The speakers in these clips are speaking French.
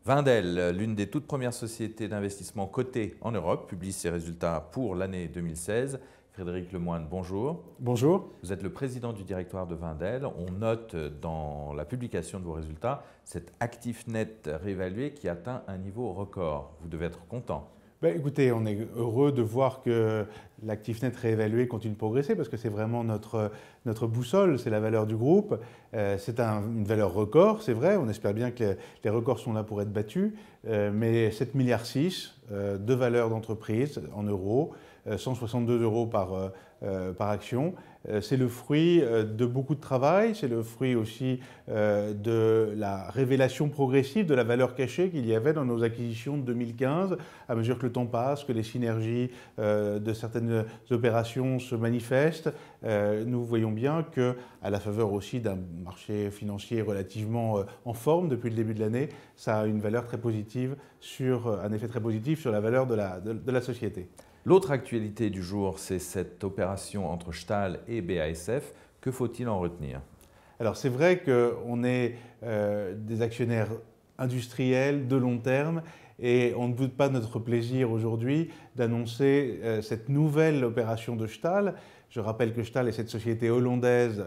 Wendel, l'une des toutes premières sociétés d'investissement cotées en Europe, publie ses résultats pour l'année 2016. Frédéric Lemoine, bonjour. Bonjour. Vous êtes le président du directoire de Wendel. On note dans la publication de vos résultats cet actif net réévalué qui atteint un niveau record. Vous devez être content. Écoutez, on est heureux de voir que l'actif net réévalué continue de progresser parce que c'est vraiment notre boussole, c'est la valeur du groupe. C'est une valeur record, c'est vrai, on espère bien que les records sont là pour être battus, mais 7,6 milliards de valeur d'entreprise en euros, 162 euros par action. C'est le fruit de beaucoup de travail, c'est le fruit aussi de la révélation progressive de la valeur cachée qu'il y avait dans nos acquisitions de 2015, à mesure que le temps passe, que les synergies de certaines opérations se manifestent. Nous voyons bien qu'à la faveur aussi d'un marché financier relativement en forme depuis le début de l'année, ça a une valeur très positive un effet très positif sur la valeur de la société. L'autre actualité du jour, c'est cette opération entre Stahl et BASF. Que faut-il en retenir? Alors c'est vrai qu'on est des actionnaires industriels de long terme et on ne doute pas de notre plaisir aujourd'hui d'annoncer cette nouvelle opération de Stahl. Je rappelle que Stahl est cette société hollandaise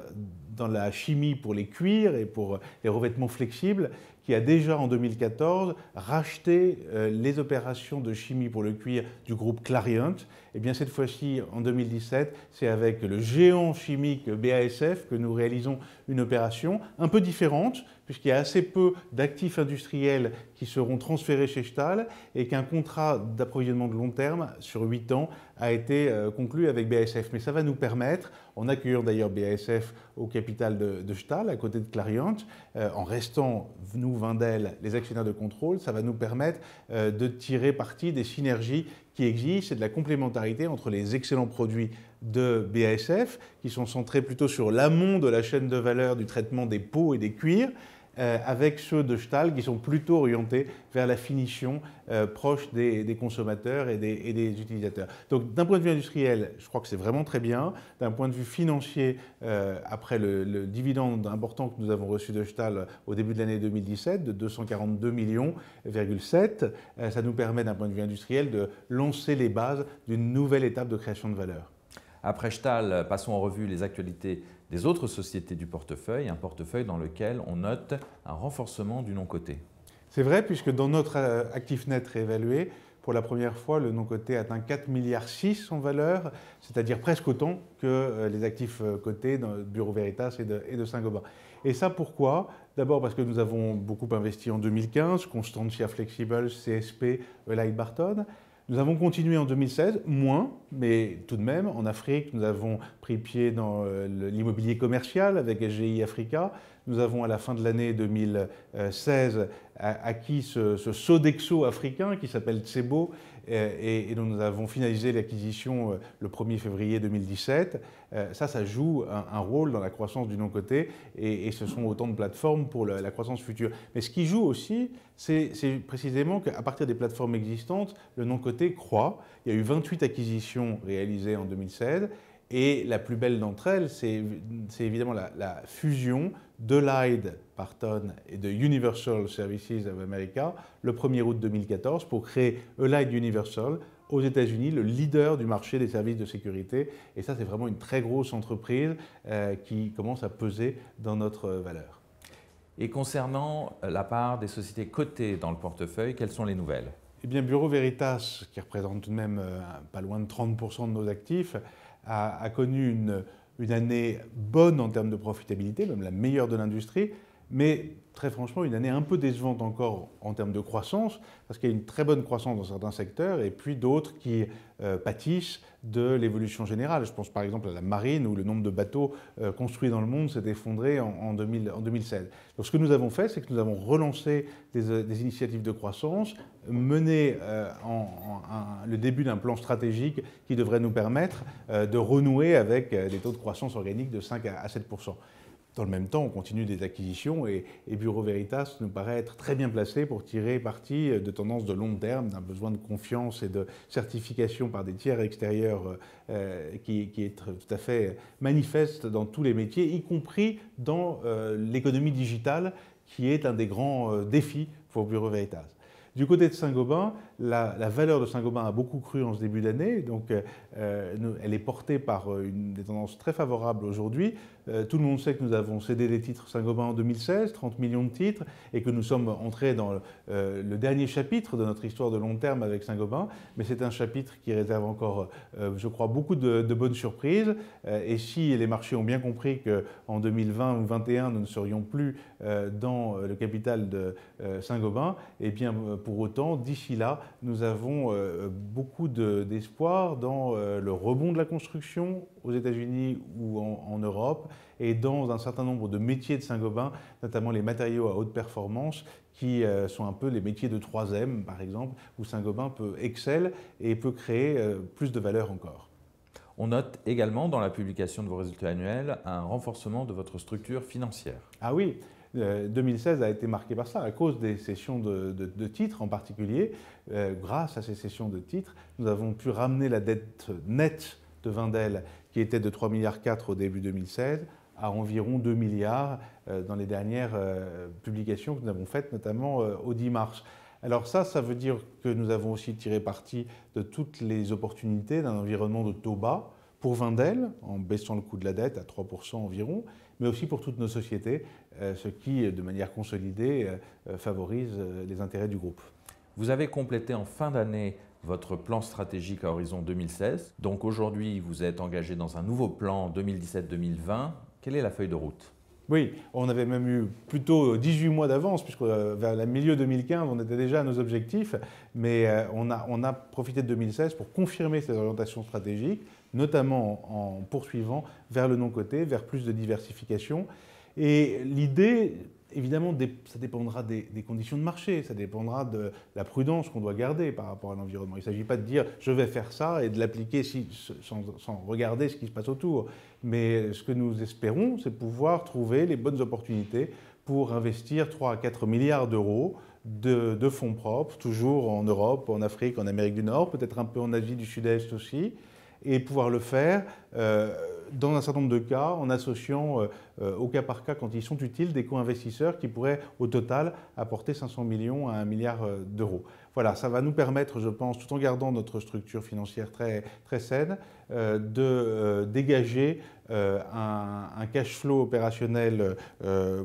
dans la chimie pour les cuirs et pour les revêtements flexibles qui a déjà en 2014 racheté les opérations de chimie pour le cuir du groupe Clariant. Et bien cette fois-ci, en 2017, c'est avec le géant chimique BASF que nous réalisons une opération un peu différente, puisqu'il y a assez peu d'actifs industriels qui seront transférés chez Stahl et qu'un contrat d'approvisionnement de long terme sur 8 ans a été conclu avec BASF. Mais ça va nous permettre, en accueillant d'ailleurs BASF au capital de Stahl, à côté de Clariant, en restant, nous, Wendel, les actionnaires de contrôle, ça va nous permettre de tirer parti des synergies qui existent et de la complémentarité entre les excellents produits de BASF, qui sont centrés plutôt sur l'amont de la chaîne de valeur du traitement des peaux et des cuirs, avec ceux de Stahl qui sont plutôt orientés vers la finition proche des consommateurs et des utilisateurs. Donc d'un point de vue industriel, je crois que c'est vraiment très bien. D'un point de vue financier, après le dividende important que nous avons reçu de Stahl au début de l'année 2017, de 242,7 millions, ça nous permet d'un point de vue industriel de lancer les bases d'une nouvelle étape de création de valeur. Après Stahl, passons en revue les actualités des autres sociétés du portefeuille, un portefeuille dans lequel on note un renforcement du non coté. C'est vrai, puisque dans notre actif net réévalué, pour la première fois, le non coté atteint 4,6 milliards en valeur, c'est-à-dire presque autant que les actifs cotés de Bureau Veritas et de Saint-Gobain. Et ça, pourquoi? D'abord parce que nous avons beaucoup investi en 2015, Constantia Flexibles, CSP, Allied Barton. Nous avons continué en 2016, moins, mais tout de même, en Afrique, nous avons pris pied dans l'immobilier commercial avec SGI Africa. Nous avons, à la fin de l'année 2016, acquis ce Sodexo africain qui s'appelle Tsebo et dont nous avons finalisé l'acquisition le 1er février 2017. Ça joue un rôle dans la croissance du non-coté et ce sont autant de plateformes pour la croissance future. Mais ce qui joue aussi, c'est précisément qu'à partir des plateformes existantes, le non-coté croît. Il y a eu 28 acquisitions réalisées en 2016 et la plus belle d'entre elles, c'est évidemment la fusion d'Allied Barton et de Universal Services of America le 1er août 2014 pour créer Allied Universal aux États-Unis, le leader du marché des services de sécurité. Et ça, c'est vraiment une très grosse entreprise qui commence à peser dans notre valeur. Et concernant la part des sociétés cotées dans le portefeuille, quelles sont les nouvelles? Eh bien, Bureau Veritas, qui représente tout de même pas loin de 30% de nos actifs, a connu une année bonne en termes de profitabilité, même la meilleure de l'industrie, mais très franchement, une année un peu décevante encore en termes de croissance, parce qu'il y a une très bonne croissance dans certains secteurs et puis d'autres qui pâtissent de l'évolution générale. Je pense par exemple à la marine, où le nombre de bateaux construits dans le monde s'est effondré en 2016. Donc ce que nous avons fait, c'est que nous avons relancé des initiatives de croissance, mené le début d'un plan stratégique qui devrait nous permettre de renouer avec des taux de croissance organique de 5 à 7%. Dans le même temps, on continue des acquisitions et Bureau Veritas nous paraît être très bien placé pour tirer parti de tendances de long terme, d'un besoin de confiance et de certification par des tiers extérieurs qui est tout à fait manifeste dans tous les métiers, y compris dans l'économie digitale, qui est un des grands défis pour Bureau Veritas. Du côté de Saint-Gobain, la valeur de Saint-Gobain a beaucoup cru en ce début d'année, donc elle est portée par des tendances très favorables aujourd'hui. Tout le monde sait que nous avons cédé des titres Saint-Gobain en 2016, 30 millions de titres, et que nous sommes entrés dans le dernier chapitre de notre histoire de long terme avec Saint-Gobain, mais c'est un chapitre qui réserve encore, je crois, beaucoup de bonnes surprises, et si les marchés ont bien compris qu'en 2020 ou 2021, nous ne serions plus dans le capital de Saint-Gobain, eh bien, pour autant, d'ici là, nous avons beaucoup d'espoir dans le rebond de la construction aux États-Unis ou en Europe et dans un certain nombre de métiers de Saint-Gobain, notamment les matériaux à haute performance qui sont un peu les métiers de 3M, par exemple, où Saint-Gobain excelle et peut créer plus de valeur encore. On note également dans la publication de vos résultats annuels un renforcement de votre structure financière. Ah oui, 2016 a été marqué par ça, à cause des cessions de titres en particulier. Grâce à ces cessions de titres, nous avons pu ramener la dette nette de Wendel, qui était de 3,4 milliards au début 2016, à environ 2 milliards dans les dernières publications que nous avons faites, notamment au 10 mars. Alors ça veut dire que nous avons aussi tiré parti de toutes les opportunités d'un environnement de taux bas pour Wendel, en baissant le coût de la dette à 3% environ, mais aussi pour toutes nos sociétés, ce qui, de manière consolidée, favorise les intérêts du groupe. Vous avez complété en fin d'année votre plan stratégique à horizon 2016. Donc aujourd'hui, vous êtes engagé dans un nouveau plan 2017-2020. Quelle est la feuille de route ? Oui, on avait même eu plutôt 18 mois d'avance, puisque vers le milieu 2015, on était déjà à nos objectifs, mais on a profité de 2016 pour confirmer ces orientations stratégiques, notamment en poursuivant vers le non-coté, vers plus de diversification. Et l'idée, évidemment, ça dépendra des conditions de marché, ça dépendra de la prudence qu'on doit garder par rapport à l'environnement. Il ne s'agit pas de dire « je vais faire ça » et de l'appliquer sans regarder ce qui se passe autour. Mais ce que nous espérons, c'est pouvoir trouver les bonnes opportunités pour investir 3 à 4 milliards d'euros de fonds propres, toujours en Europe, en Afrique, en Amérique du Nord, peut-être un peu en Asie du Sud-Est aussi, et pouvoir le faire dans un certain nombre de cas en associant au cas par cas, quand ils sont utiles, des co-investisseurs qui pourraient au total apporter 500 millions à 1 milliard d'euros. Voilà, ça va nous permettre, je pense, tout en gardant notre structure financière très, très saine, de dégager un cash flow opérationnel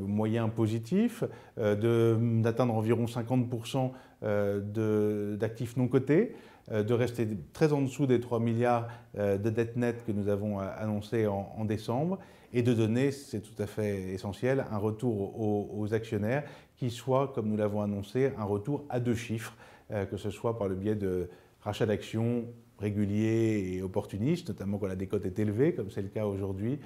moyen positif, d'atteindre environ 50% d'actifs non cotés, de rester très en dessous des 3 milliards de dettes nettes que nous avons annoncées en décembre et de donner, c'est tout à fait essentiel, un retour aux actionnaires qui soit, comme nous l'avons annoncé, un retour à 2 chiffres, que ce soit par le biais de rachats d'actions réguliers et opportunistes, notamment quand la décote est élevée, comme c'est le cas aujourd'hui,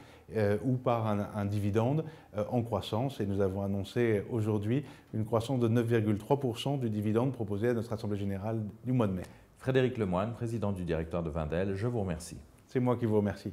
ou par un dividende en croissance. Et nous avons annoncé aujourd'hui une croissance de 9,3% du dividende proposé à notre Assemblée générale du mois de mai. Frédéric Lemoine, président du directoire de Wendel, je vous remercie. C'est moi qui vous remercie.